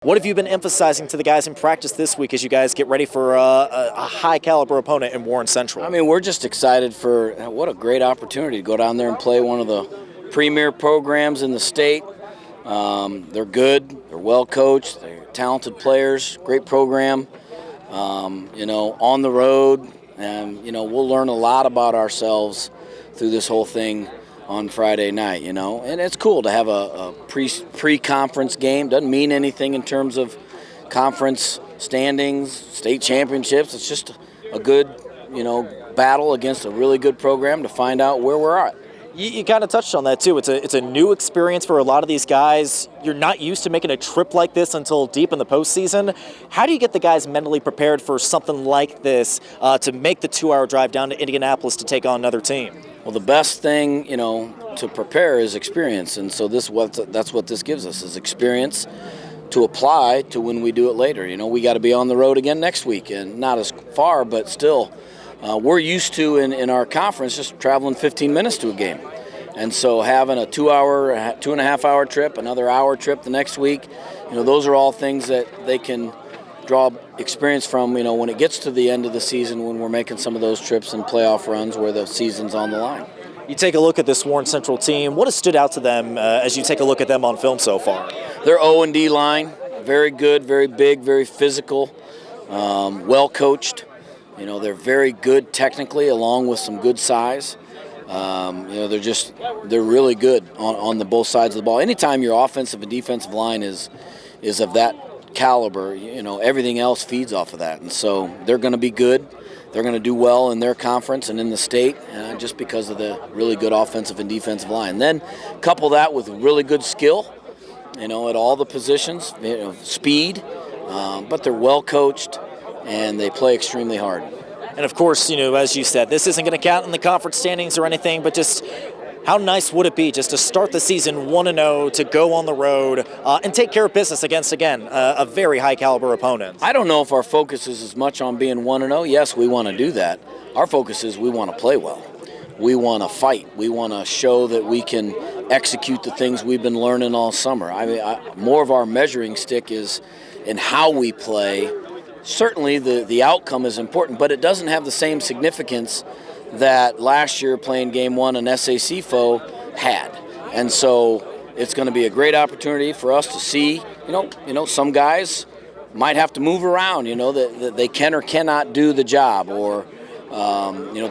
What have you been emphasizing to the guys in practice this week as you guys get ready for a high-caliber opponent in Warren Central? I mean, we're just excited for what a great opportunity to go down there and play one of the premier programs in the state. They're good, they're well coached, they're talented players, great program, on the road. And, we'll learn a lot about ourselves through this whole thing on Friday night, and it's cool to have a pre-conference game. Doesn't mean anything in terms of conference standings, state championships. It's just a good, battle against a really good program to find out where we're at. You kind of touched on that too. It's a new experience for a lot of these guys. You're not used to making a trip like this until deep in the postseason. How do you get the guys mentally prepared for something like this to make the 2-hour drive down to Indianapolis to take on another team? Well, the best thing, to prepare is experience, and so that's what this gives us, is experience to apply to when we do it later. We got to be on the road again next week, and not as far, but still. We're used to, in our conference, just traveling 15 minutes to a game. And so having a 2.5-hour trip, another hour trip the next week, those are all things that they can draw experience from, when it gets to the end of the season, when we're making some of those trips and playoff runs where the season's on the line. You take a look at this Warren Central team. What has stood out to them as you take a look at them on film so far? Their O&D line, very good, very big, very physical, well coached. They're very good technically, along with some good size. They're really good on the both sides of the ball. Anytime your offensive and defensive line is of that caliber, everything else feeds off of that. And so they're going to be good. They're going to do well in their conference and in the state, just because of the really good offensive and defensive line. Then couple that with really good skill, at all the positions, speed, but they're well coached and they play extremely hard. And of course, as you said, this isn't going to count in the conference standings or anything, but just how nice would it be just to start the season 1-0, to go on the road and take care of business against, again, a very high-caliber opponent? I don't know if our focus is as much on being 1-0. Yes, we want to do that. Our focus is we want to play well. We want to fight. We want to show that we can execute the things we've been learning all summer. More of our measuring stick is in how we play. Certainly the outcome is important, but it doesn't have the same significance that last year playing game one an SAC foe had. And so it's going to be a great opportunity for us to see, some guys might have to move around, that they can or cannot do the job, or,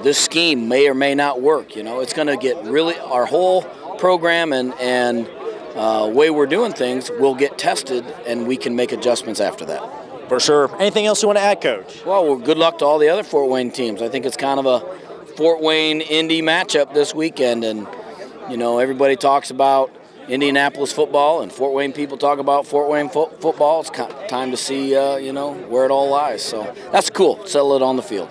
this scheme may or may not work. It's going to get really, our whole program and way we're doing things will get tested, and we can make adjustments after that. For sure. Anything else you want to add, Coach? Well, good luck to all the other Fort Wayne teams. I think it's kind of a Fort Wayne-Indy matchup this weekend, and, everybody talks about Indianapolis football, and Fort Wayne people talk about Fort Wayne football. It's time to see, where it all lies. So that's cool. Settle it on the field.